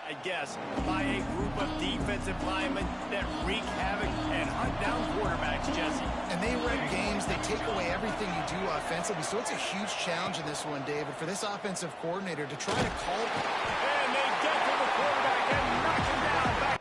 I guess, by a group of defensive linemen that wreak havoc and hunt down quarterbacks, Jesse. And they wreck games. They take away everything you do offensively. So it's a huge challenge in this one, David, for this offensive coordinator to try to call. And they get to the quarterback and knock him down. Back.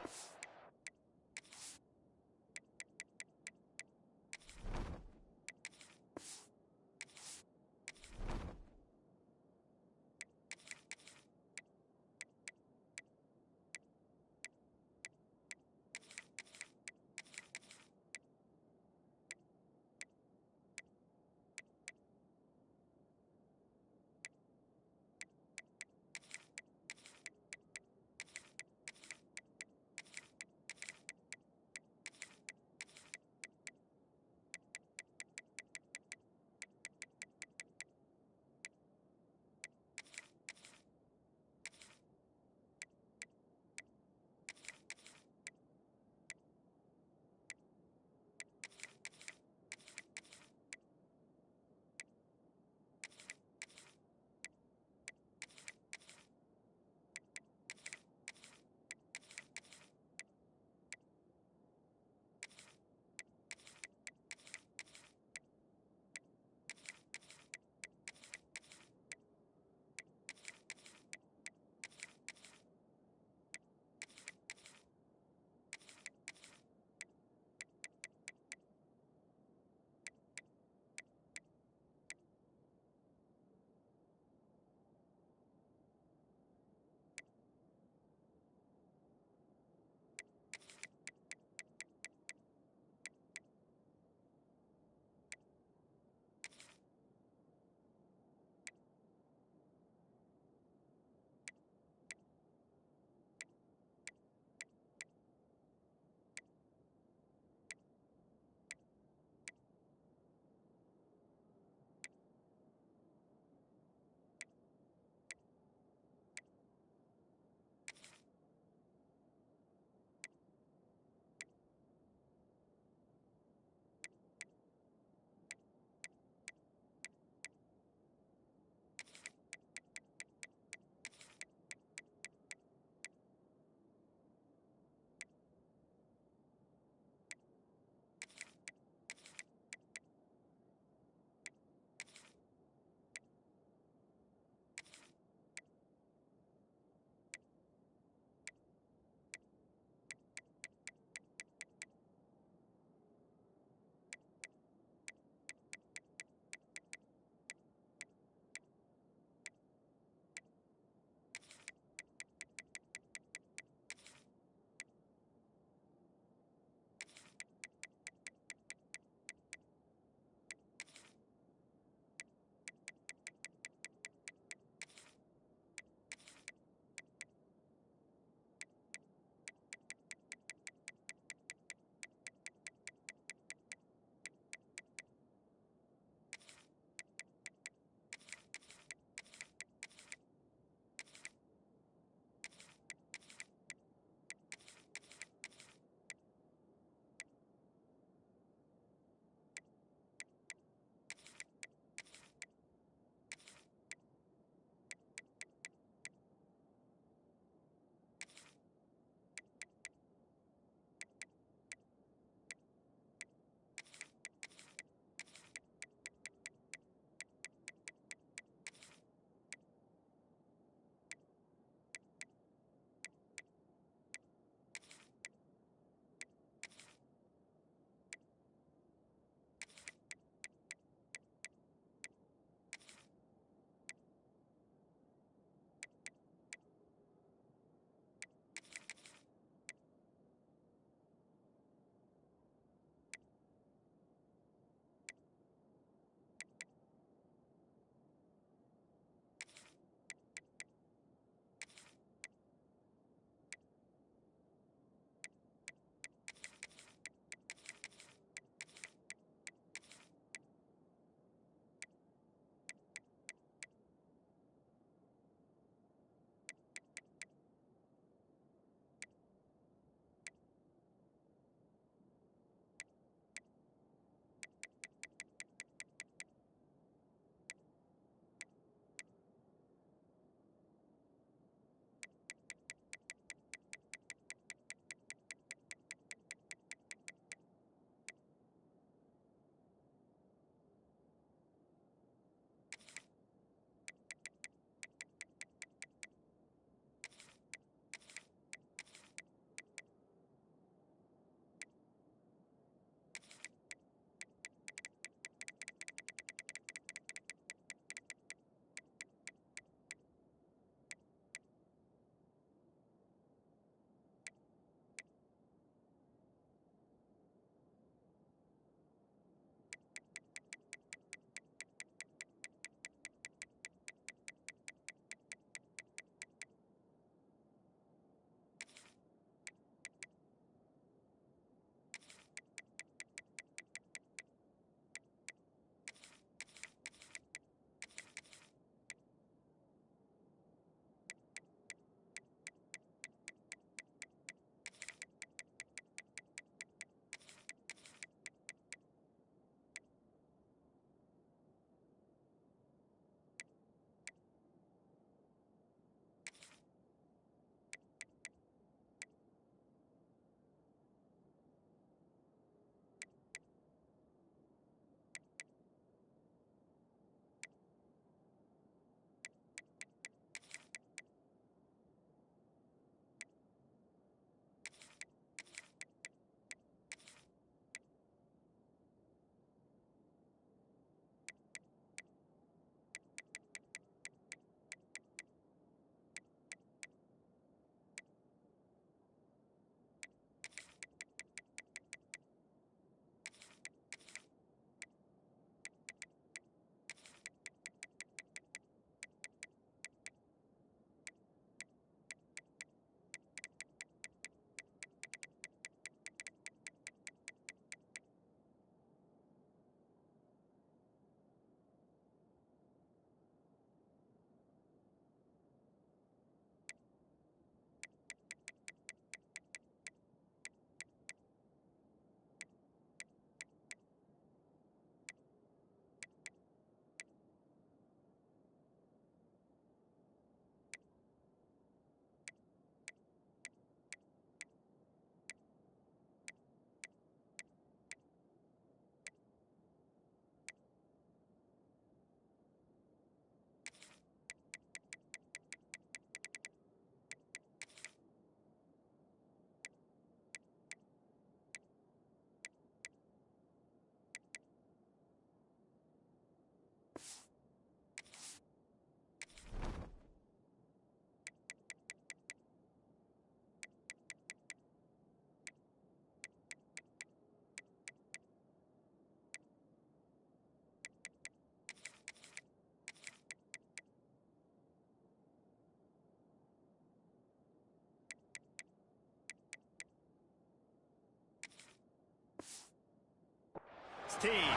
team.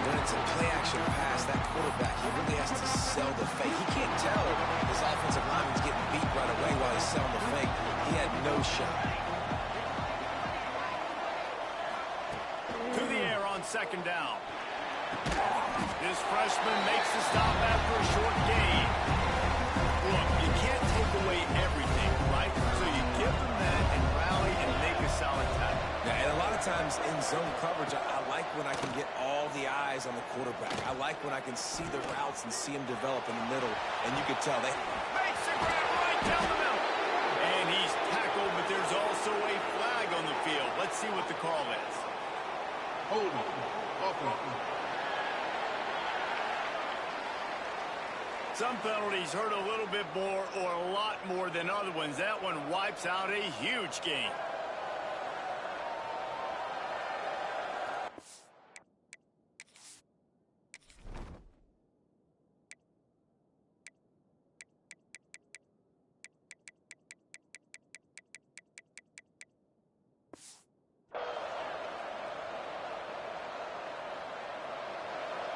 When it's a play-action pass, that quarterback, he really has to sell the fake. He can't tell his offensive lineman's getting beat right away while he's selling the fake. He had no shot. To the air on second down. This freshman makes the stop after a short gain. Look, you can't take away everything, right? So you give them that and rally and make a solid tackle. Yeah, and a lot of times in zone coverage, I like when I can get all the eyes on the quarterback. I like when I can see the routes and see them develop in the middle. And you can tell they makes a grab right down the middle. And he's tackled, but there's also a flag on the field. Let's see what the call is. Hold on. Some penalties hurt a little bit more or a lot more than other ones. That one wipes out a huge game.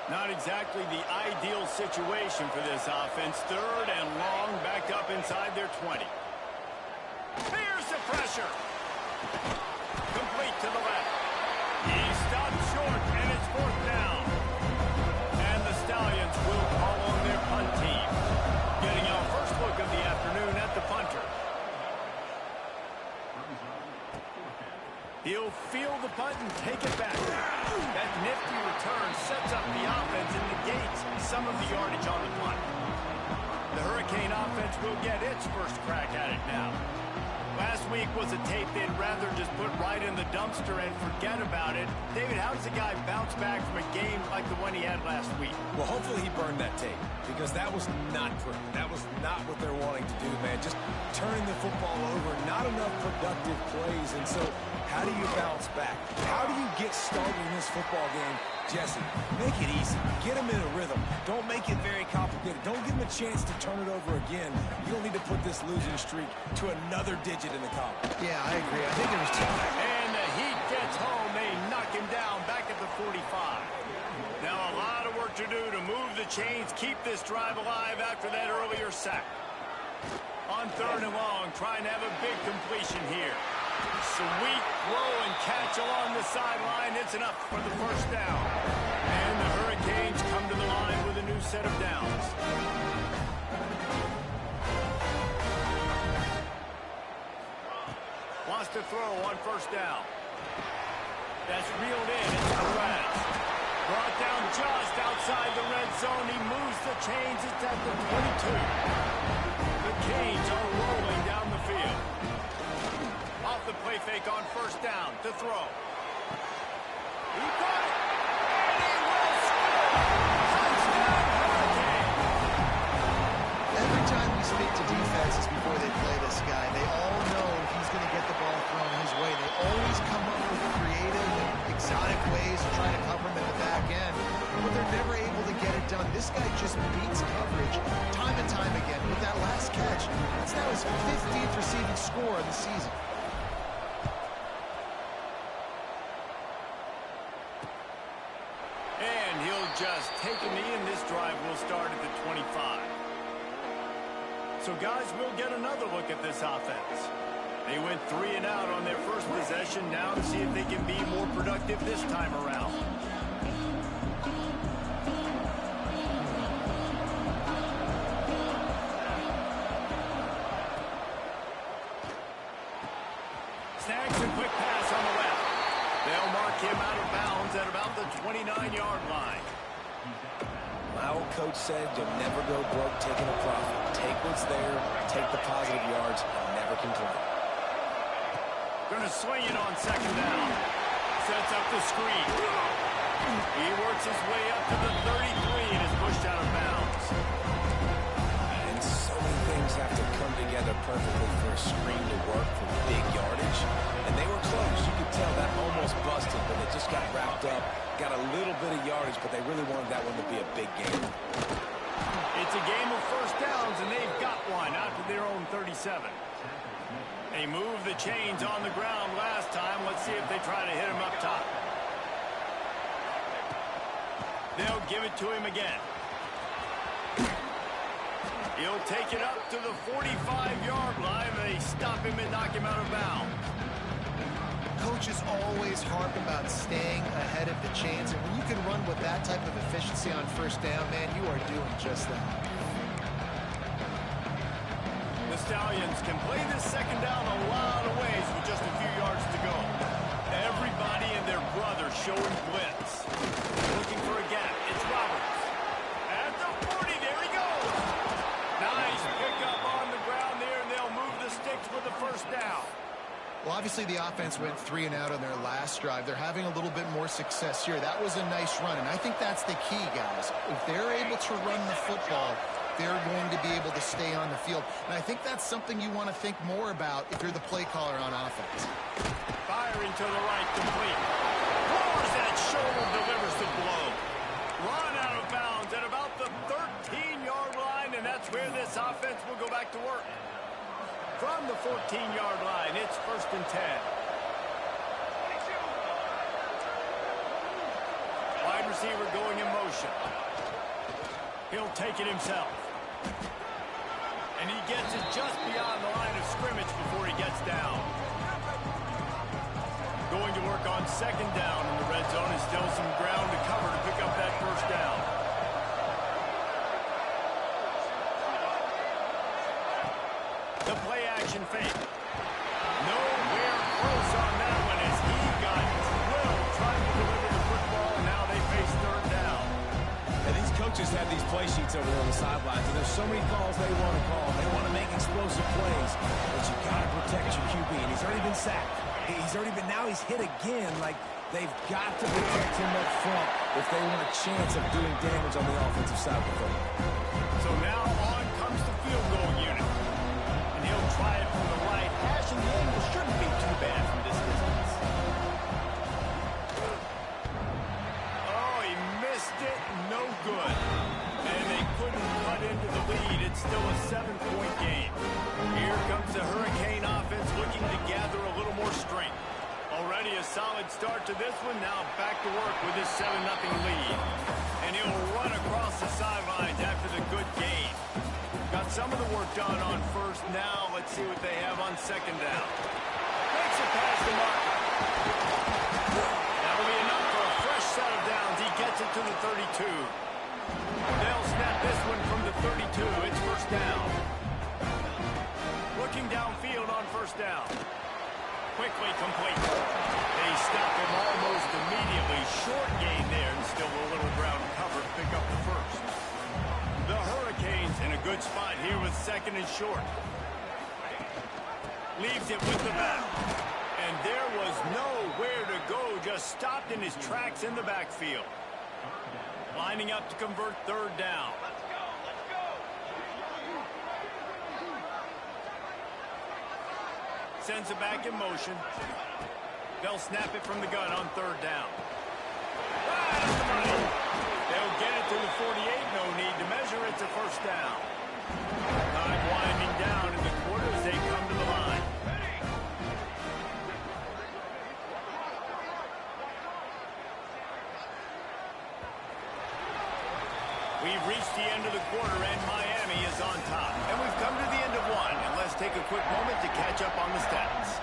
Not exactly the ideal situation for this offense. Third and long, back up inside their 20. Here's the pressure. Complete to the left. He stopped short, and it's fourth down. And the Stallions will call on their punt team. Getting our first look of the afternoon at the punter. He'll field the punt and take it back. That nifty return sets up the offense and negates some of the yardage on the punt. The Hurricane offense will get its first crack at it now. Last week was a tape they'd rather just put right in the dumpster and forget about it. David, how does a guy bounce back from a game like the one he had last week? Well, hopefully he burned that tape because that was not pretty. That was not what they're wanting to do, man. Just turning the football over, not enough productive plays. And so how do you bounce back? How do you get started in this football game? Jesse, make it easy. Get him in a rhythm. Don't make it very complicated. Don't give him a chance to turn it over again. You don't need to put this losing streak to another digit in the column. Yeah, I agree. I think there was two. And the Heat gets home. They knock him down back at the 45. Now a lot of work to do to move the chains, keep this drive alive after that earlier sack. On third and long, trying to have a big completion here. Sweet throw and catch along the sideline. It's enough for the first down. And the Hurricanes come to the line with a new set of downs. Wants to throw on first down. That's reeled in. It's Perez. Brought down just outside the red zone. He moves the chains. It's at the 22. The Canes are rolling down the field. Off the play fake on first down to throw. He got it. And he will score. Touchdown, Hurricane. Every time we speak to defenses before they play this guy, they all know he's going to get the ball thrown his way. They always come up with creative and exotic ways to try to cover him at the back end, but they're never able to get it done. This guy just beats coverage time and time again. With that last catch, it's now his 15th receiving score of the season. And he'll just take a knee, and this drive will start at the 25. So, guys, we'll get another look at this offense. They went 3 and out on their first possession. Now to see if they can be more productive this time around. Snags a quick pass on the left. They'll mark him out of bounds at about the 29-yard line. My old coach said you'll never go broke taking a profit. Take what's there, take the positive yards, and never complain. Going to swing it on second down. Sets up the screen. He works his way up to the 33 and is pushed out of bounds. And so many things have to come together perfectly for a screen to work for big yardage. And they were close. You could tell that almost busted, but it just got wrapped up. Got a little bit of yardage, but they really wanted that one to be a big game. It's a game of first downs, and they've got one out to their own 37. They moved the chains on the ground last time. Let's see if they try to hit him up top. They'll give it to him again. He'll take it up to the 45-yard line. They stop him and knock him out of bounds. Coaches always harp about staying ahead of the chains, and when you can run with that type of efficiency on first down, man, you are doing just that. The Stallions can play this second down a lot of ways with just a few yards to go. Everybody and their brother showing blitz. Looking for a gap. It's Roberts. At the 40, there he goes. Nice pickup on the ground there, and they'll move the sticks with the first down. Well, obviously the offense went 3 and out on their last drive. They're having a little bit more success here. That was a nice run, and I think that's the key, guys. If they're able to run the football, they're going to be able to stay on the field. And I think that's something you want to think more about if you're the play caller on offense. Firing to the right, complete. Lowers that shoulder, delivers the blow. Run out of bounds at about the 13-yard line, and that's where this offense will go back to work. From the 14-yard line, it's 1st and 10. Wide receiver going in motion. He'll take it himself. And he gets it just beyond the line of scrimmage before he gets down. Going to work on 2nd down in the red zone, and still some ground to cover to pick up that first down. The play action fake. Nowhere close on that one as he got drilled trying to deliver the football, and now they face 3rd down. And these coaches have these play sheets over there on the sidelines, and there's so many calls they want to call. They want to make explosive plays, but you got to protect your QB, and he's already been sacked. Now he's hit again. Like, they've got to protect him up front if they want a chance of doing damage on the offensive side of the football. So now on comes the field goal unit. And he'll try it from the right hash, and the angle shouldn't be too bad from this distance. Oh, he missed it. No good. And they couldn't cut into the lead. It's still a 7-point game. Here comes the Hurricane offense looking to gather a little more strength. Already a solid start to this one. Now back to work with his 7-0 lead. And he'll run across the sidelines after the good gain. Got some of the work done on 1st. Now let's see what they have on 2nd down. Makes it past the mark. That'll be enough for a fresh set of downs. He gets it to the 32. They'll snap this one from the 32. It's 1st down. Looking downfield on 1st down. Quickly complete. They stop him almost immediately. Short gain there, and still a little ground cover to pick up the 1st. The Hurricanes in a good spot here with 2nd and short. Leaves it with the back. And there was nowhere to go, just stopped in his tracks in the backfield. Lining up to convert 3rd down. Sends it back in motion. They'll snap it from the gun on 3rd down. Right at the money. They'll get it to the 48. No need to measure. It's a 1st down. Time winding down in the quarter as they come to the line. We've reached the end of the quarter, and Miami is on top. And we've come to the end of one. And let's take a quick moment to catch up on the stats.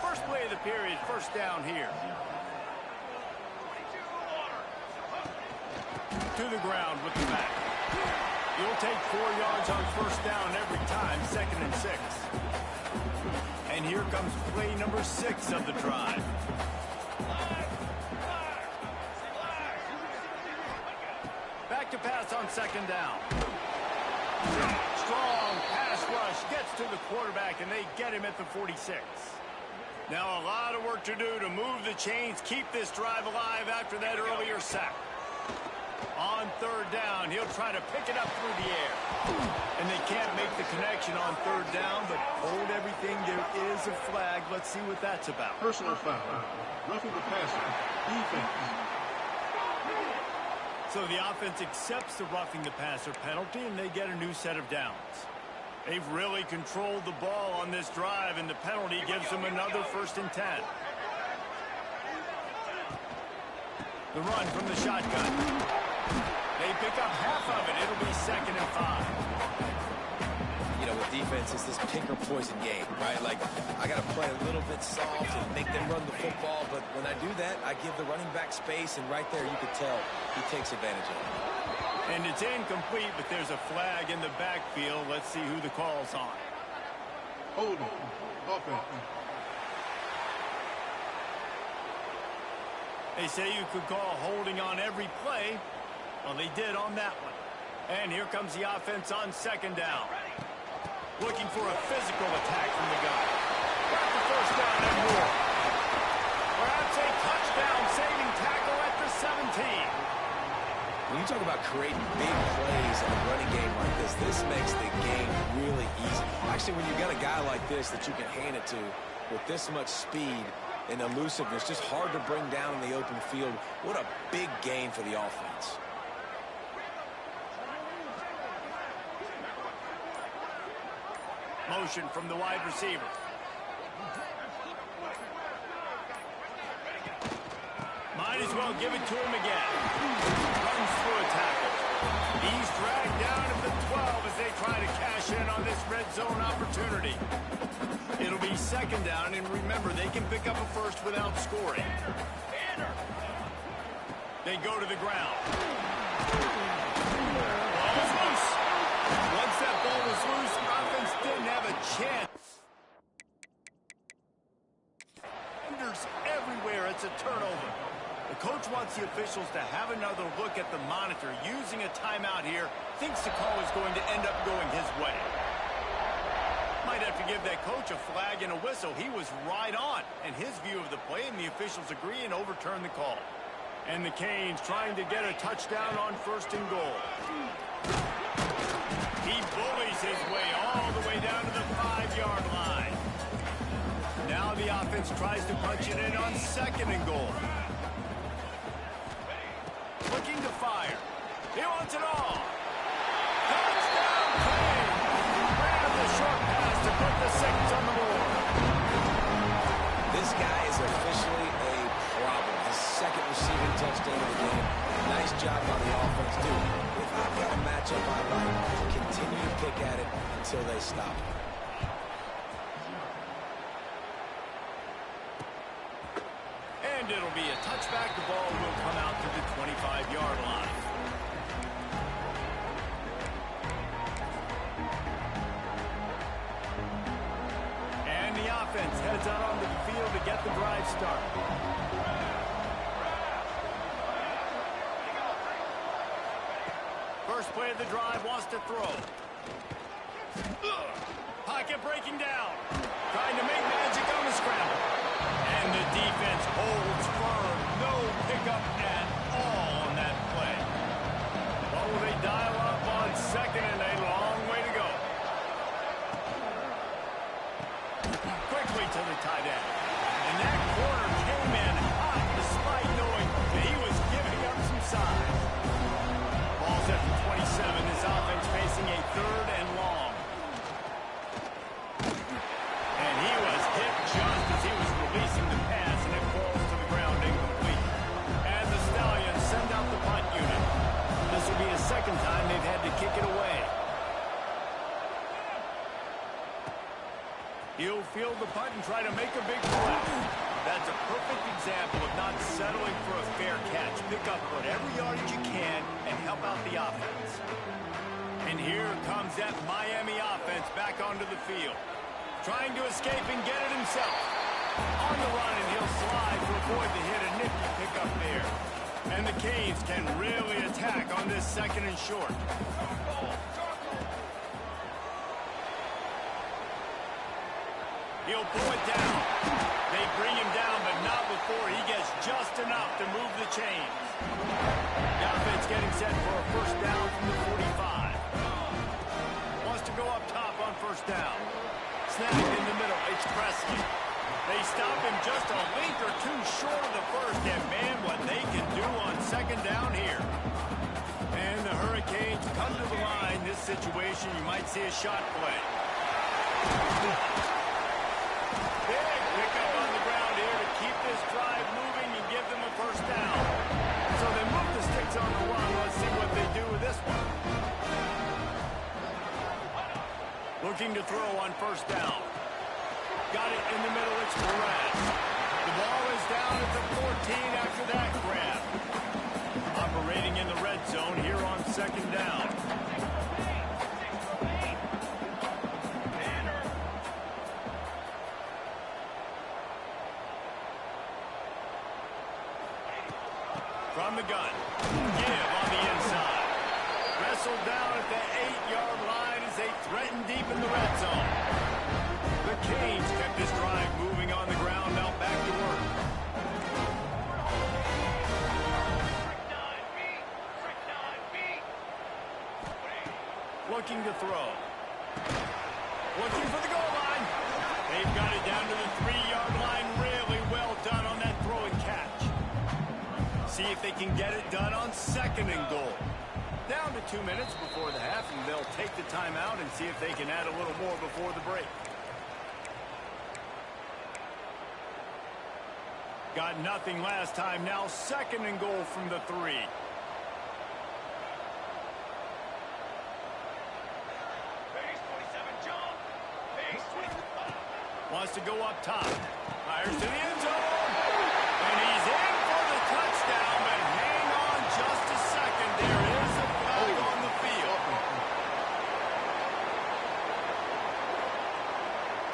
First play of the period, 1st down here. To the ground with the back. You'll take 4 yards on 1st down every time, 2nd and 6. And here comes play number 6 of the drive. Back to pass on 2nd down. Strong pass rush gets to the quarterback, and they get him at the 46. Now a lot of work to do to move the chains, keep this drive alive after that earlier sack. On 3rd down, he'll try to pick it up through the air. And they can't make the connection on 3rd down, but hold everything. There is a flag. Let's see what that's about. Personal foul. Roughing the passer. Defense. So the offense accepts the roughing the passer penalty, and they get a new set of downs. They've really controlled the ball on this drive, and the penalty gives them another 1st and 10. The run from the shotgun. They pick up half of it. It'll be 2nd and 5. You know, with defense, it's this pick or poison game, right? Like, I got to play a little bit soft and make them run the football, but when I do that, I give the running back space, and right there you can tell he takes advantage of it. And it's incomplete, but there's a flag in the backfield. Let's see who the call's on. Hold on. Offense. They say you could call holding on every play. Well, they did on that one. And here comes the offense on 2nd down. Looking for a physical attack from the guy. Got the 1st down and more. Perhaps a touchdown-saving tackle at the 17. When you talk about creating big plays in a running game like this makes the game really easy. Actually, when you got a guy like this that you can hand it to with this much speed and elusiveness, just hard to bring down in the open field, what a big game for the offense. Motion from the wide receiver. Might as well give it to him again. Runs through a tackle. He's dragged down at the 12 as they try to cash in on this red zone opportunity. It'll be 2nd down, and remember, they can pick up a first without scoring. They go to the ground. Ball's loose. Once that ball was loose, offense didn't have a chance. Defenders everywhere. It's a turnover. The coach wants the officials to have another look at the monitor. Using a timeout here, thinks the call is going to end up going his way. Might have to give that coach a flag and a whistle. He was right on in his view of the play, and the officials agree and overturn the call. And the Canes trying to get a touchdown on 1st and goal. He bullies his way all the way down to the 5-yard line. Now the offense tries to punch it in on 2nd and goal. Looking to fire. He wants it all. Touchdown, Canes! Ran the short pass to put the 6 on the board. This guy is officially a problem. His 2nd receiving touchdown of the game. Nice job by the offense, too. If I've got a matchup I like, continue to pick at it until they stop it. And it'll be a touchback. The ball will come out to the 25-yard line. And the offense heads out onto the field to get the drive started. First play of the drive, wants to throw. Pocket breaking down. Trying to make magic on the scramble. And the defense holds firm. No pickup at all on that play. What will they dial up on 2nd and a long way to go? Quickly to the tight end. And that corner came in hot despite knowing that he was giving up some size. Ball's at the 27. This offense facing a 3rd and long. And he was hit just as he was releasing the pass, and it falls to the ground incomplete. And the Stallions send out the punt unit. This will be the 2nd time they've had to kick it away. He'll field the punt and try to make a big play. That's a perfect example of not settling for a fair catch. Pick up whatever yardage you can and help out the offense. And here comes that Miami offense back onto the field. Trying to escape and get it himself. On the run, and he'll slide to avoid the hit. A nifty pickup there. And the Canes can really attack on this 2nd and short. He'll pull it down. They bring him down, but not before he gets just enough to move the chains. The offense getting set for a 1st down from the 45. Wants to go up top on 1st down. Snap in the middle. It's Presley. They stop him just a link or two short of the 1st, and man, what they can do on 2nd down here. And the Hurricanes come to the line. This situation, you might see a shot play. Big pickup on the ground here to keep this drive moving and give them a 1st down. So they move the sticks on the run. Let's see what they do with this one. Looking to throw on first down. Got it in the middle. It's Perez. The ball is down at the 14 after that grab. Operating in the red zone here on second down. From the gun. Give on the inside. Wrestled down at the 8-yard line as they threaten deep in the red zone. The Canes kept this drive moving on the ground. Now back to work. Looking to throw. Looking for the goal line. They've got it down to the 3-yard line. Really well done on that throw and catch. See if they can get it done on second and goal. Down to 2 minutes before the half, and they'll take the timeout and see if they can add a little more before the break. Got nothing last time. Now second and goal from the 3. Wants to go up top. Fires to the end zone. And he's in for the touchdown, but hang on just a second. There is a flag on the field.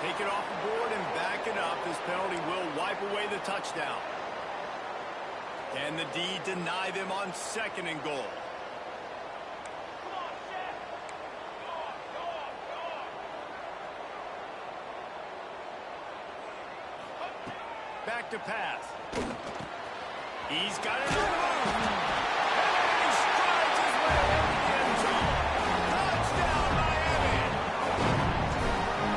Take it off the board and back it up. This penalty will wipe away the touchdown. And the D deny them on second and goal. Back to pass. He's got it over. And he strides his way into the end zone. Touchdown, Miami.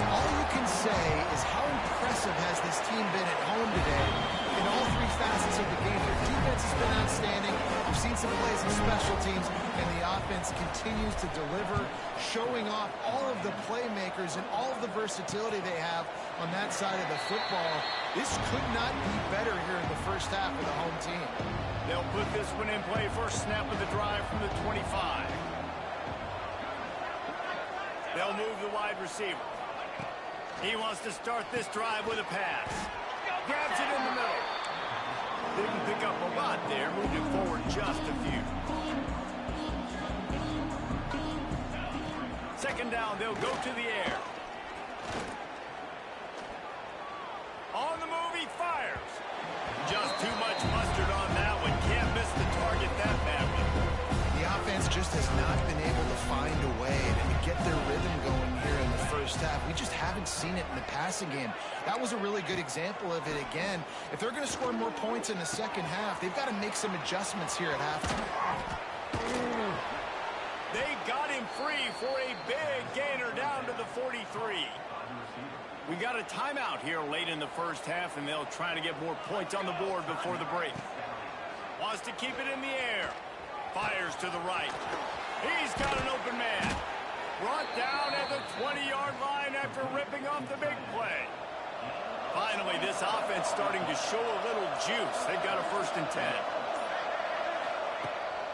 All you can say is how impressive has this team been at home today in all 3 facets of the game. Their defense has been outstanding. We've seen some plays in special teams, and the offense continues to deliver, showing off all of the playmakers and all of the versatility they have on that side of the football. This could not be better here in the first half of the home team. They'll put this one in play. First snap of the drive from the 25. They'll move the wide receiver. He wants to start this drive with a pass. Grabs it in the middle. Didn't pick up a lot there. Moved it forward just a few. Second down, they'll go to the air. On the move, he fires. Just too much mustard on that one. Can't miss the target that badly. The offense just has not been able to find a way to get their rhythm going here in the first half. We just haven't seen it in the passing game. That was a really good example of it again. If they're going to score more points in the second half, they've got to make some adjustments here at halftime. They got him free for a big gainer down to the 43. We got a timeout here late in the first half, and they'll try to get more points on the board before the break. Wants to keep it in the air. Fires to the right. He's got an open man. Brought down at the 20-yard line after ripping off the big play. Finally, this offense starting to show a little juice. They've got a 1st and 10.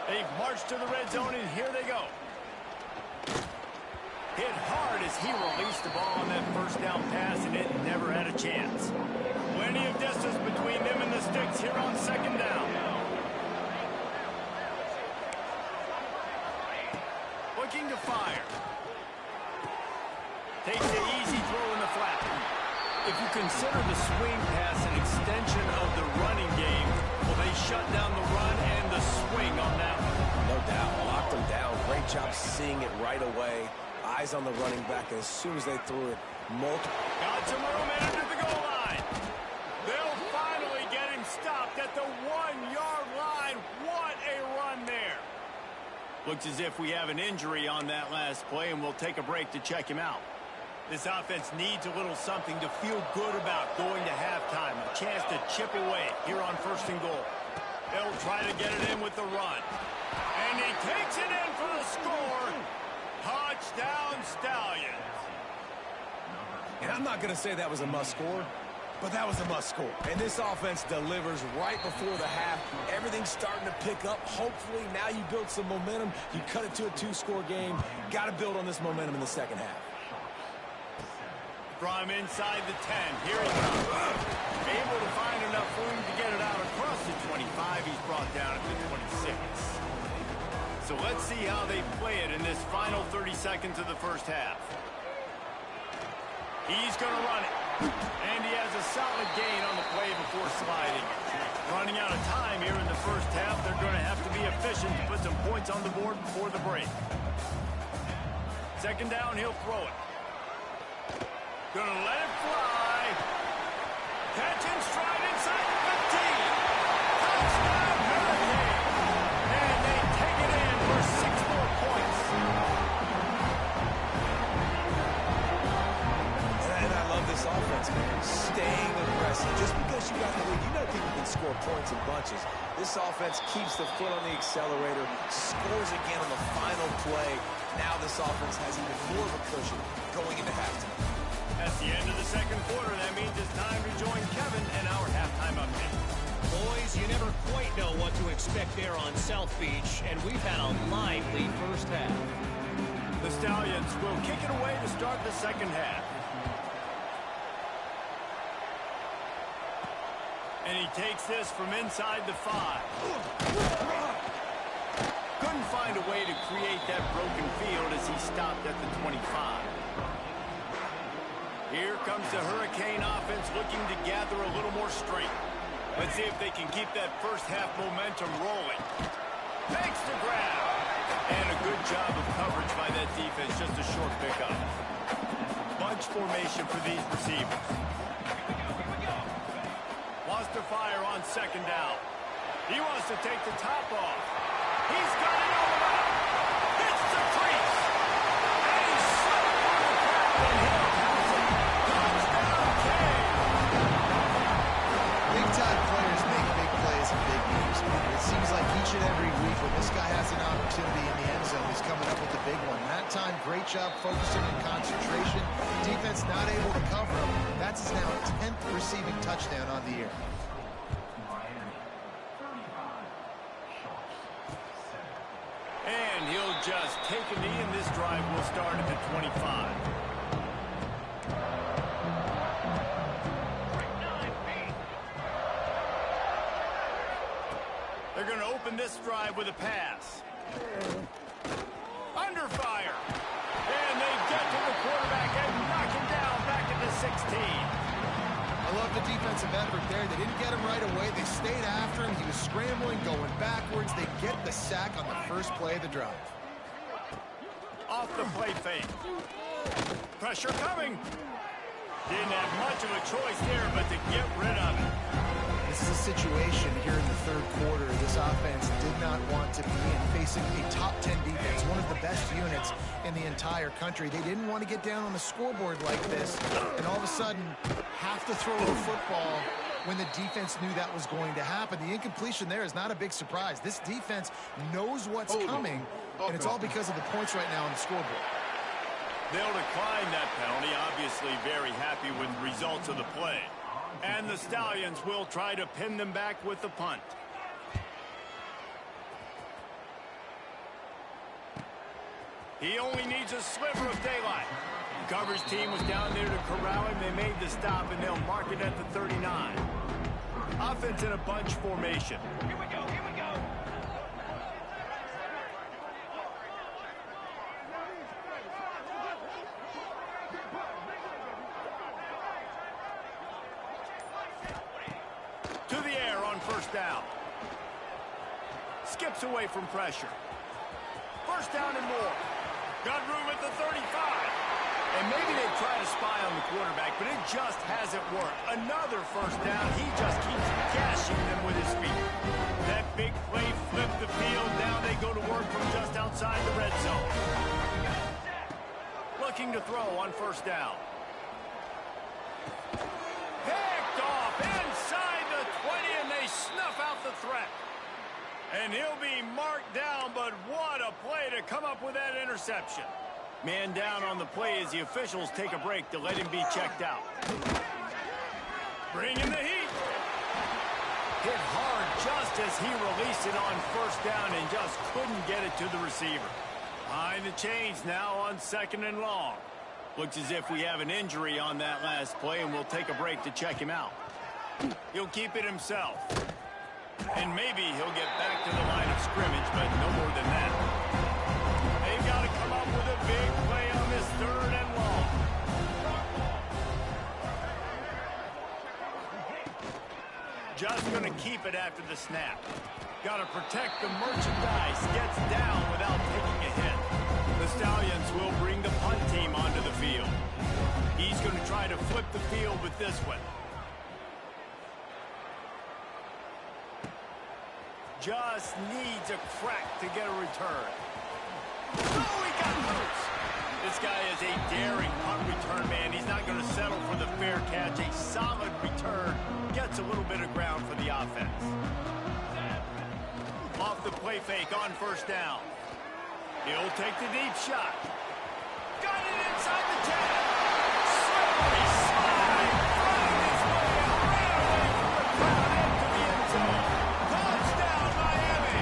They've marched to the red zone, and here they go. Hit hard as he released the ball on that first down pass, and it never had a chance. Plenty of distance between them and the sticks here on second down. Looking to fire. Takes the easy throw in the flat. If you consider the swing pass an extension of the running game, well, they shut down the run and the swing on that one. No doubt. Locked them down. Great job seeing it right away. Eyes on the running back as soon as they threw it. Got some room in under the goal line. They'll finally get him stopped at the 1-yard line. What a run there. Looks as if we have an injury on that last play, and we'll take a break to check him out. This offense needs a little something to feel good about going to halftime. A chance to chip away here on 1st and goal. They'll try to get it in with the run. And he takes it in for the score. Touchdown, Stallions. And I'm not going to say that was a must score, But that was a must-score. And this offense delivers right before the half. Everything's starting to pick up. Hopefully, now you build some momentum. You cut it to a 2-score game. Got to build on this momentum in the second half. From inside the 10, here he comes. Able to find enough room to get it out across the 25. He's brought down at the 26. So let's see how they play it in this final 30 seconds of the first half. He's going to run it. And he has a solid gain on the play before sliding. Running out of time here in the first half. They're going to have to be efficient to put some points on the board before the break. Second down, he'll throw it. Gonna let it fly. Catch and stride inside the 15. Touchdown, Hurricane. And they take it in for 6 more points. And I love this offense, man. Staying aggressive. Just because you got the lead, you know people can score points in bunches. This offense keeps the foot on the accelerator, scores again on the final play. Now this offense has even more of a cushion going into halftime. At the end of the second quarter, that means it's time to join Kevin and our halftime update. Boys, you never quite know what to expect there on South Beach, and we've had a lively first half. The Stallions will kick it away to start the second half. And he takes this from inside the 5. Couldn't find a way to create that broken field as he stopped at the 25. Here comes the Hurricane offense looking to gather a little more strength. Let's see if they can keep that first half momentum rolling. Makes the grab. And a good job of coverage by that defense, just a short pickup. Bunch formation for these receivers. Wants to fire on second down. He wants to take the top off. He's got it all out. Hits the crease. And he's slipped through the crowd and he'll pass it. Touchdown, King. Big-time players make big plays and big games. It seems like each and every week when this guy has an opportunity in the end zone, he's coming up with the big one. That time, great job focusing on concentration. Defense not able to cover him. That's his now 10th receiving touchdown on the year. And he'll just take a knee, and this drive will start at the 25. They're going to open this drive with a pass. Under fire. And they get to the quarterback and knock him down back at the 16. I love the defensive effort there. They didn't get him right away. They stayed after him. He was scrambling, going backwards. They get the sack on the first play of the drive. Off the play fake. Pressure coming. Didn't have much of a choice there, but to get rid of it. This is a situation here in the third quarter this offense did not want to be in, facing a top 10 defense, one of the best units in the entire country. They didn't want to get down on the scoreboard like this, and all of a sudden have to throw the football when the defense knew that was going to happen. The incompletion there is not a big surprise. This defense knows what's coming, and it's all because of the points right now on the scoreboard. They'll decline that penalty, obviously very happy with the results of the play. And the Stallions will try to pin them back with the punt. He only needs a sliver of daylight. The coverage team was down there to corral him. They made the stop, and they'll mark it at the 39. Offense in a bunch formation. Here we go, here we go. To the air on first down. Skips away from pressure. First down and more. Got room at the 35. And maybe they try to spy on the quarterback, but it just hasn't worked. Another first down. He just keeps gashing them with his feet. That big play flipped the field. Now they go to work from just outside the red zone. Looking to throw on first down. Picked off inside the 20, and they snuff out the threat. And he'll be marked down, but what a play to come up with that interception. Man down on the play as the officials take a break to let him be checked out. Bringing the heat. Hit hard just as he released it on first down and just couldn't get it to the receiver. Behind the chains now on 2nd and long. Looks as if we have an injury on that last play, and we'll take a break to check him out. He'll keep it himself. And maybe he'll get back to the line of scrimmage, but no more than that. They've got to come up with a big play on this 3rd and long. Just going to keep it after the snap. Got to protect the merchandise. Gets down without taking a hit. The Stallions will bring the punt team onto the field. He's going to try to flip the field with this one. Just needs a crack to get a return. Oh, he got loose. This guy is a daring punt return man. He's not going to settle for the fair catch. A solid return. Gets a little bit of ground for the offense. Off the play fake on first down. He'll take the deep shot. Got it inside the 10. Slippery slide. Running his way around away from the crowd into the end zone. Touchdown, Miami.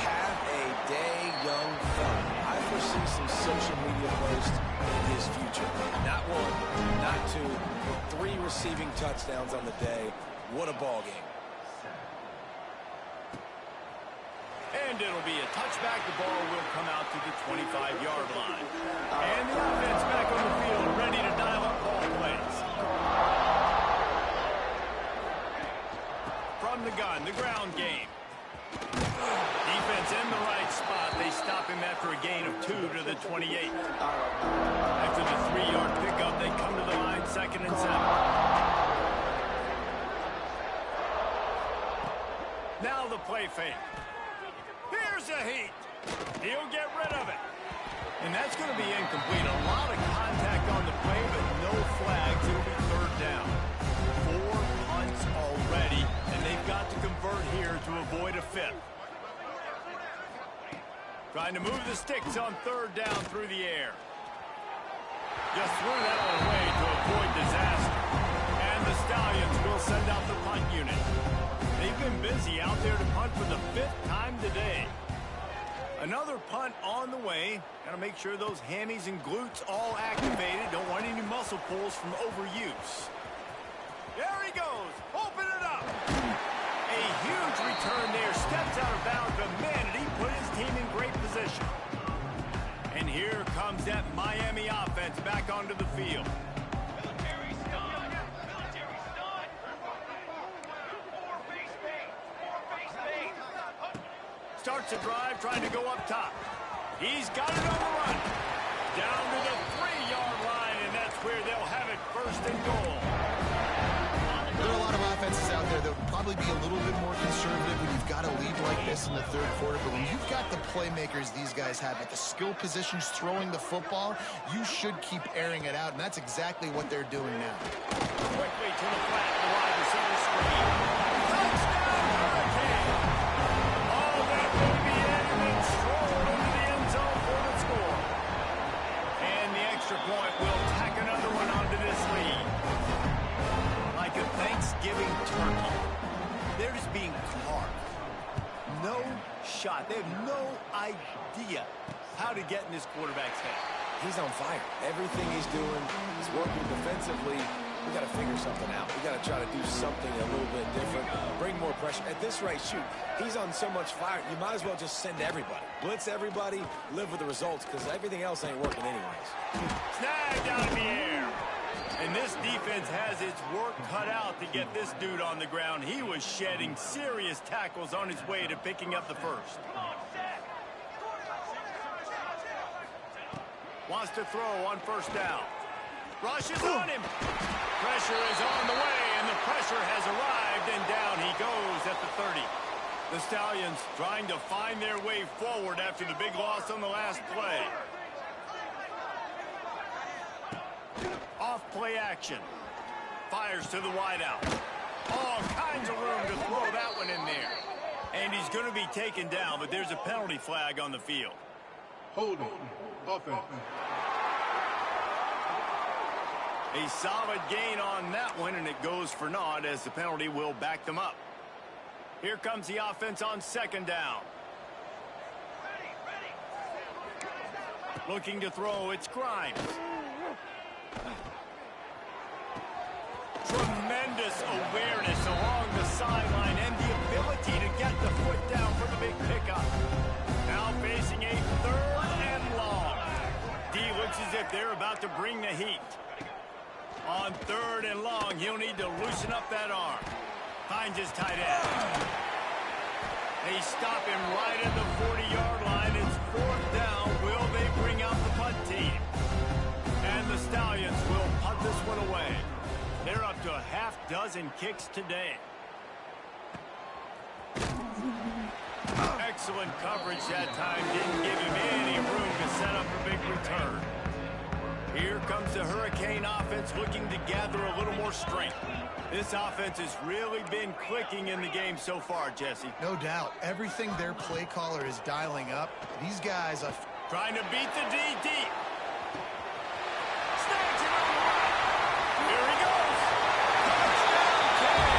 Have a day, young fella. I foresee some social media posts in his future. Not one, not two, but 3 receiving touchdowns on the day. What a ball game. And it'll be a touchback. The ball will come out to the 25-yard line. And the offense back on the field, ready to dial up ball plays. From the gun, the ground game. Defense in the right spot. They stop him after a gain of 2 to the 28. After the 3-yard pickup, they come to the line, 2nd and 7. Now the play fake. Here's a heat. He'll get rid of it. And that's going to be incomplete. A lot of contact on the play, but no flags. It'll be 3rd down. 4 punts already, and they've got to convert here to avoid a 5th. Trying to move the sticks on 3rd down through the air. Just threw that one away to avoid disaster. And the Stallions will send out the punt unit. They've been busy out there to punt for the 5th time today. Another punt on the way. Got to make sure those hammies and glutes all activated. Don't want any muscle pulls from overuse. There he goes. Open it up. A huge return there. Steps out of bounds, but man, did he put his team in great position. And here comes that Miami offense back onto the field. Starts a drive, trying to go up top. He's got it on the run. Down to the 3-yard line, and that's where they'll have it 1st and goal. There are a lot of offenses out there that would probably be a little bit more conservative when you've got a lead like this in the 3rd quarter. But when you've got the playmakers these guys have at the skill positions throwing the football, you should keep airing it out, and that's exactly what they're doing now. Quickly to the flat, the wide receiver screen. Touchdown, Hurricane! Oh, that will be in, and then strolled into the end zone for the score. And the extra point will tack another one onto this lead. Like a Thanksgiving turkey. They're just being carved. No shot. They have no idea how to get in this quarterback's head. He's on fire. Everything he's doing is working defensively. We got to figure something out. We got to try to do something a little bit different. Bring more pressure. At this rate, shoot, he's on so much fire, you might as well just send everybody. Blitz everybody, live with the results, because everything else ain't working anyways. Snagged out in the air. And this defense has its work cut out to get this dude on the ground. He was shedding serious tackles on his way to picking up the 1st. Wants to throw on 1st down. Rushes on him. Pressure is on the way, and the pressure has arrived, and down he goes at the 30. The Stallions trying to find their way forward after the big loss on the last play. Off-play action. Fires to the wideout. All kinds of room to throw that one in there. And he's going to be taken down, but there's a penalty flag on the field. Hold on. Offense. A solid gain on that one, and it goes for naught as the penalty will back them up. Here comes the offense on second down. Looking to throw, it's Grimes. Tremendous awareness along the sideline and the ability to get the foot down for the big pickup. Now facing a third and long. D looks as if they're about to bring the heat. On third and long, he'll need to loosen up that arm. Finds his tight end. They stop him right at the 40-yard line. It's fourth down. Will they bring out the punt team? And the Stallions will punt this one away. They're up to a half dozen kicks today. Excellent coverage that time. Didn't give him any room to set up a big return. Here comes the Hurricane offense looking to gather a little more strength. This offense has really been clicking in the game so far, Jesse. No doubt. Everything their play caller is dialing up. These guys are trying to beat the D deep. Snags him on the right. Here he goes. Touchdown, Kane.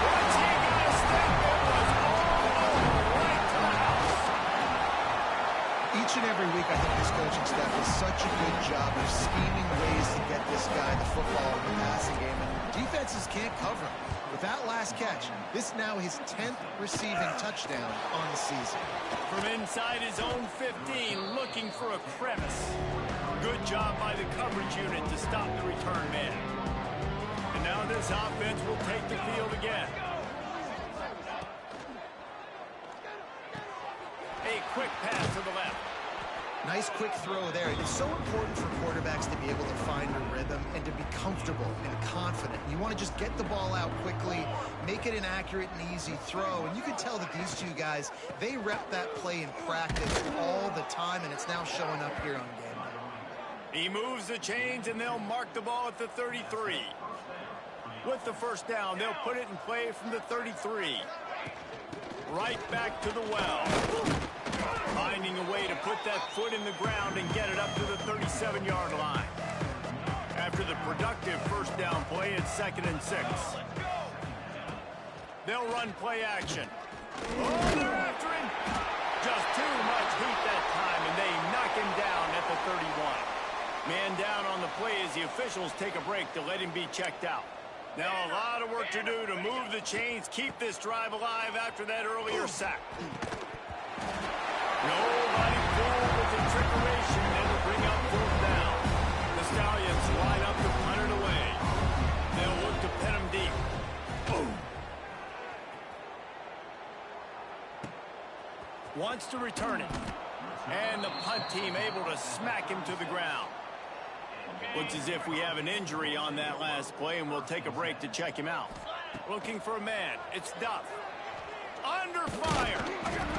Once he got a step, it was all over right to the house. Each and every week, I think this coaching staff does such a good job of scheming ways to get this guy the football in the passing game. And defenses can't cover him. With that last catch, this now his 10th receiving touchdown on the season. From inside his own 15, looking for a crevice. Good job by the coverage unit to stop the return man. And now this offense will take the field again. A quick pass to the left. Nice quick throw there. It's so important for quarterbacks to be able to find a rhythm and to be comfortable and confident. You want to just get the ball out quickly, make it an accurate and easy throw. And you can tell that these two guys, they rep that play in practice all the time, and it's now showing up here on game night. He moves the chains, and they'll mark the ball at the 33. With the first down, they'll put it in play from the 33. Right back to the well. Finding a way to put that foot in the ground and get it up to the 37-yard line. After the productive first down play, it's 2nd and 6. They'll run play action. Oh, they're after him. Just too much heat that time, and they knock him down at the 31. Man down on the play as the officials take a break to let him be checked out. Now a lot of work to do to move the chains, keep this drive alive after that earlier sack. Nobody fooled with the trickeration. It'll bring up fourth down. The Stallions line up to punt it away. They'll look to pin him deep. Boom. Wants to return it. And the punt team able to smack him to the ground. Looks as if we have an injury on that last play, and we'll take a break to check him out. Looking for a man. It's Duff. Under fire.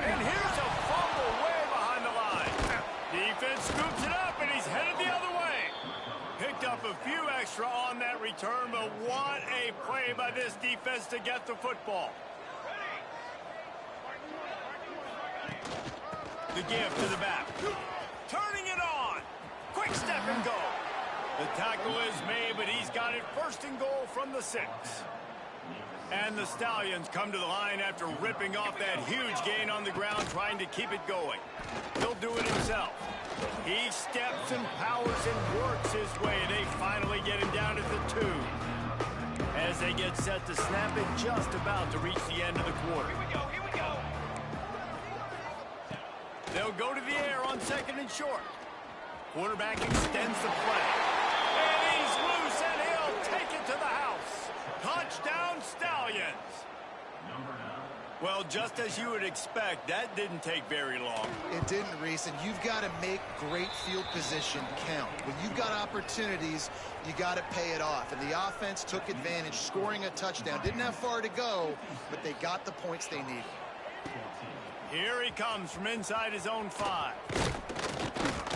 And here's a fumble way behind the line. Defense scoops it up, and he's headed the other way. Picked up a few extra on that return, but what a play by this defense to get the football. The give to the back. Turning it on. Quick step and go. The tackle is made, but he's got it 1st and goal from the 6. And the Stallions come to the line after ripping off that huge gain on the ground, trying to keep it going. He'll do it himself. He steps and powers and works his way. They finally get him down at the 2. As they get set to snap it, just about to reach the end of the quarter. Here we go. They'll go to the air on 2nd and short. Quarterback extends the play. And he's loose, and he'll take it to the house. Touchdown, Stallions. Well, just as you would expect, that didn't take very long. It didn't, Reese, and you've got to make great field position count. When you've got opportunities, you got to pay it off. And the offense took advantage, scoring a touchdown. Didn't have far to go, but they got the points they needed. Here he comes from inside his own 5.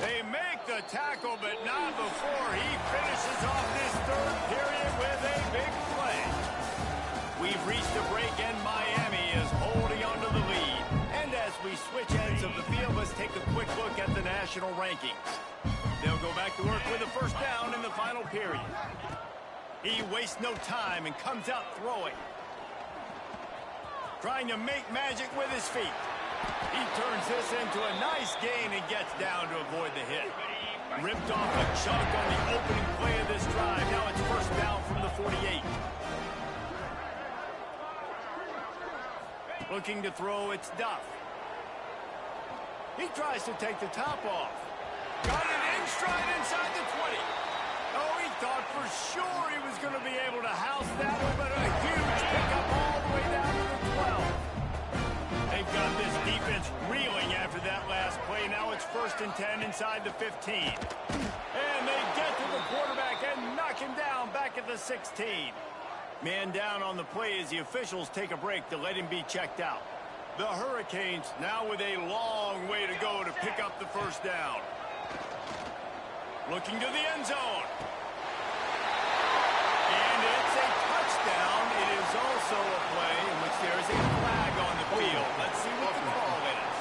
They make the tackle, but not before he finishes off this 3rd period with a big play. We've reached a break, and Miami is holding on to the lead. And as we switch ends of the field, let's take a quick look at the national rankings. They'll go back to work with a first down in the final period. He wastes no time and comes out throwing. Trying to make magic with his feet. He turns this into a nice gain and gets down to avoid the hit. Ripped off a chunk on the opening play of this drive. Now it's first down from the 48. Looking to throw, it's Duff. He tries to take the top off. Got it in stride inside the 20. Oh, he thought for sure he was going to be able to house that one, but a huge pickup all the way down to the 12. They've got this defense reeling after that last play. Now it's 1st and 10 inside the 15. And they get to the quarterback and knock him down back at the 16. Man down on the play as the officials take a break to let him be checked out. The Hurricanes now with a long way to go to pick up the first down. Looking to the end zone. And it's a touchdown. It is also a play in which there is a flag on the field. Let's see what the call is.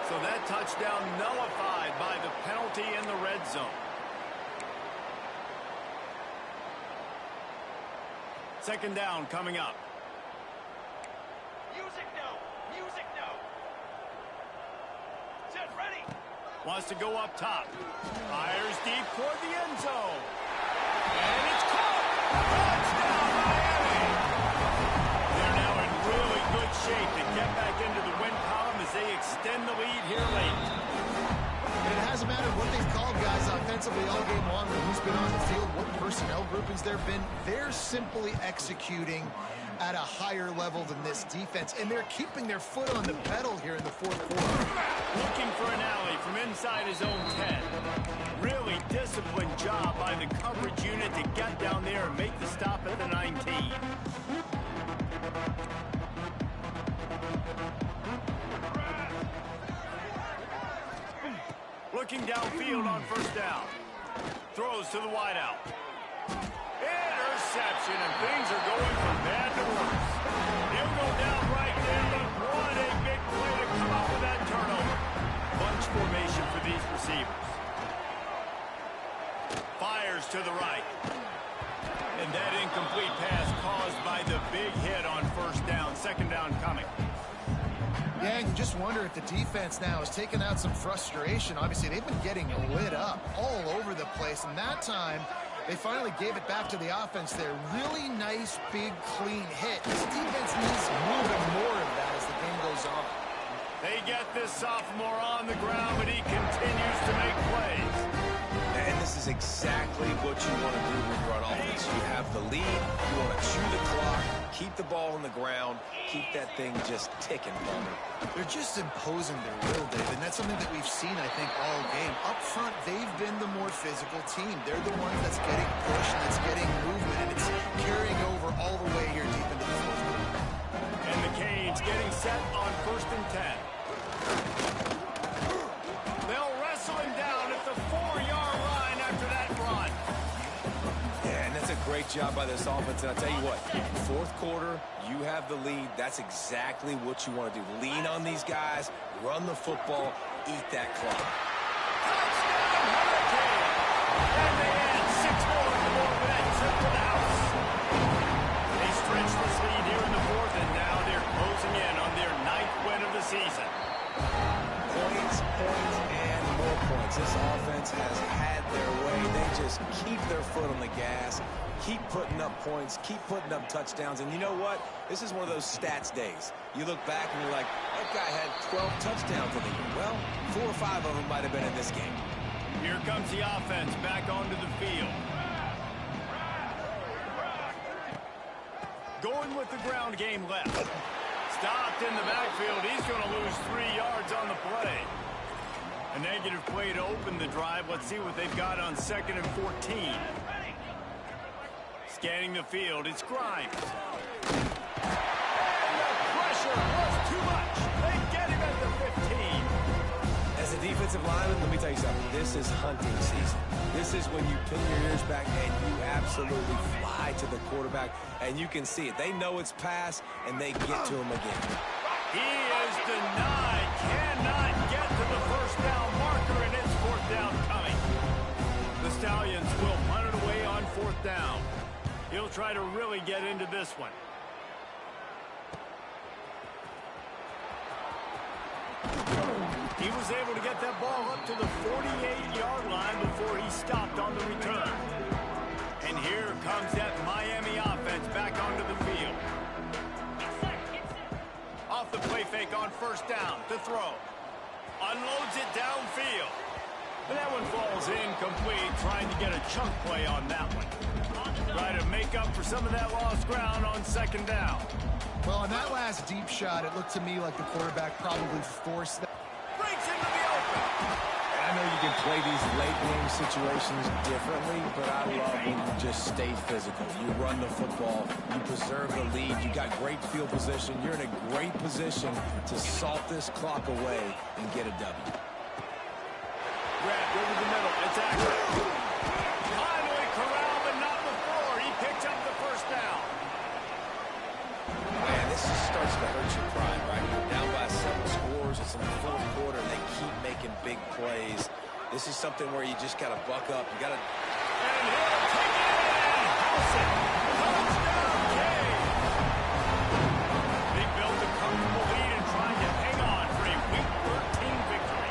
So that touchdown nullified by the penalty in the red zone. Second down coming up. Music no. Music no. Set ready. Wants to go up top. Fires deep toward the end zone. And it's caught. Touchdown, Miami. They're now in really good shape to get back into the win column as they extend the lead here late. And it hasn't mattered what they've called guys offensively all game long, or who's been on the field, what personnel groupings there have been. They're simply executing at a higher level than this defense, and they're keeping their foot on the pedal here in the fourth quarter. Looking for an alley from inside his own 10. Really disciplined job by the coverage unit to get down there and make the stop at the 19. Looking downfield on first down. Throws to the wideout. Interception, and things are going from bad to worse. He'll go down right there, but what a big play to come up with that turnover. Bunch formation for these receivers. Fires to the right. And that incomplete pass caused by the big hit on first down. Second down coming. Yeah, you just wonder if the defense now has taken out some frustration. Obviously, they've been getting lit up all over the place, and that time they finally gave it back to the offense there. Really nice, big, clean hit. This defense needs moving more of that as the game goes on. They get this sophomore on the ground, but he continues to make plays. And this is exactly what you want to do when you're on offense. You have the lead, you want to chew the clock, keep the ball on the ground, keep that thing just ticking, Palmer. They're just imposing their will, Dave, and that's something that we've seen, I think, all game. Up front, they've been the more physical team. They're the ones that's getting pushed, and that's getting movement, and it's carrying over all the way here deep into the fourth quarter. And the Canes getting set on 1st and 10. They'll wrestle him down at the 4-yard line after that run. Yeah, and that's a great job by this offense. And I'll tell you what, fourth quarter, you have the lead. That's exactly what you want to do. Lean on these guys, run the football, eat that clock. Touchdown, Hurricane! And they add 6 more on the board with that trip to the house. They stretch this lead here in the fourth, and now they're closing in on their 9th win of the season. Points, and more points. This offense has had their way. They just keep their foot on the gas, keep putting up points, keep putting up touchdowns. And you know what? This is one of those stats days. You look back and you're like, that guy had 12 touchdowns in the year. Well, 4 or 5 of them might have been in this game. Here comes the offense back onto the field. Going with the ground game left. Stopped in the backfield. He's going to lose 3 yards on the play. A negative play to open the drive. Let's see what they've got on 2nd and 14. Scanning the field, it's Grimes. And the pressure was too much. They get him at the 15. As a defensive lineman, let me tell you something. This is hunting season. This is when you pin your ears back and you absolutely fly to the quarterback, and you can see it. They know it's pass, and they get to him again. He is denied. Cannot get to the first down marker, and it's 4th down really get into this one. He was able to get that ball up to the 48-yard line before he stopped on the return. And here comes that Miami offense back onto the field. Off the play fake on first down to throw. Unloads it downfield. And that one falls incomplete, trying to get a chunk play on that one. Try to make up for some of that lost ground on second down. Well, on that last deep shot, it looked to me like the quarterback probably forced that. Breaks into the open. I know you can play these late game situations differently, but I love when you just stay physical. You run the football, you preserve the lead, you got great field position, you're in a great position to salt this clock away and get a W. Grabbed over the middle. It's accurate. Finally corralled, but not before. He picks up the first down. Man, this just starts to hurt your pride, right? You're down by 7 scores. It's in the fourth quarter, and they keep making big plays. This is something where you just got to buck up. You got to... And he'll take it in. House it. Touchdown, Cade. They built a comfortable lead and trying to hang on for a Week 13 victory.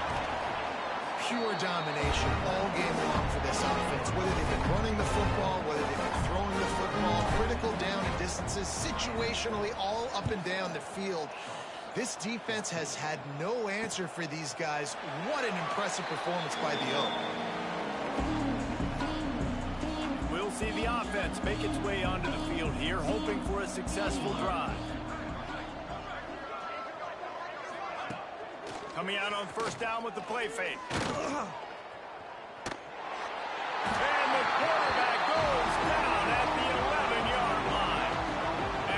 Pure domination all game long for this offense. Whether they've been running the football, whether they've been throwing the football, critical down and distances, situationally all up and down the field. This defense has had no answer for these guys. What an impressive performance by the O. We'll see the offense make its way onto the field here, hoping for a successful drive. Coming out on first down with the play fake. And the quarterback goes down at the 11-yard line.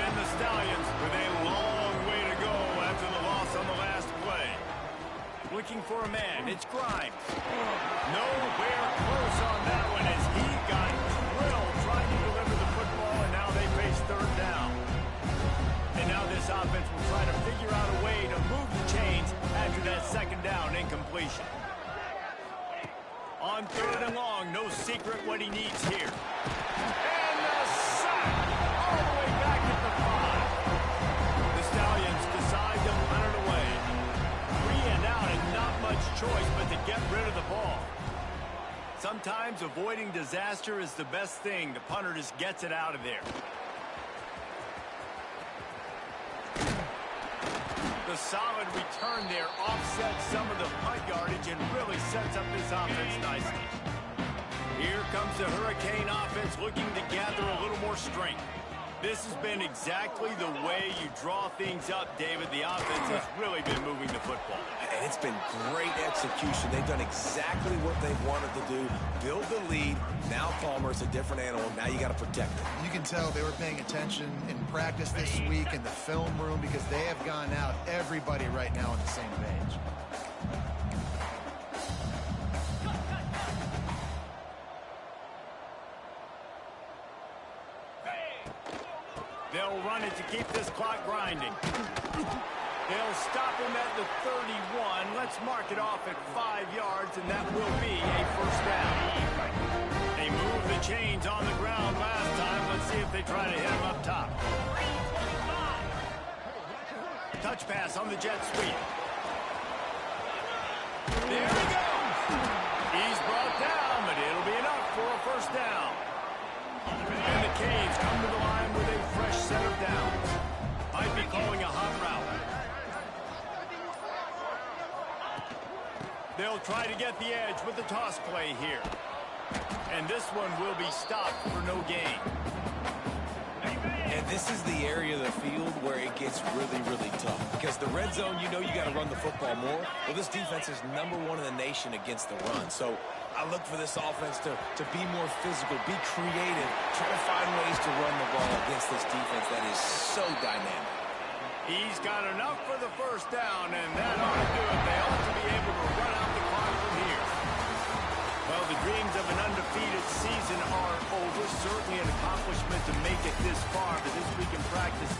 And the Stallions with a long way to go after the loss on the last play. Looking for a man. It's Grimes. Nowhere close on that one as he got drilled trying to deliver the football, and now they face third down. And now this offense will try to figure out a way to move the chains after that second down incompletion. On third and long, no secret what he needs here. And the sack all the way back at the 5. The Stallions decide to punt it away. 3 and out and not much choice but to get rid of the ball. Sometimes avoiding disaster is the best thing. The punter just gets it out of there. The solid return there offsets some of the punt yardage and really sets up this offense nicely. Here comes the Hurricane offense looking to gather a little more strength. This has been exactly the way you draw things up, David. The offense has really been moving the football. And it's been great execution. They've done exactly what they wanted to do. Build the lead. Now Palmer's a different animal. Now you got to protect it. You can tell they were paying attention in practice this week in the film room because they have gone out, everybody right now on the same page. They'll run it to keep this clock grinding. They'll stop him at the 31. Let's mark it off at 5 yards, and that will be a first down. They moved the chains on the ground last time. Let's see if they try to hit him up top. Touch pass on the jet sweep. There he goes. He's brought down, but it'll be enough for a first down. And the Canes come to the line with a fresh set of downs. Might be calling a hot route. They'll try to get the edge with the toss play here. And this one will be stopped for no gain. And this is the area of the field where it gets really, really tough. Because the red zone, you know you got to run the football more. Well, this defense is #1 in the nation against the run. So I look for this offense to be more physical, be creative, try to find ways to run the ball against this defense that is so dynamic. He's got enough for the first down, and that ought to do it. They ought to be able to run out the clock from here. Well, the dreams of an undefeated season are over. Certainly an accomplishment to make it this far, but this week in practice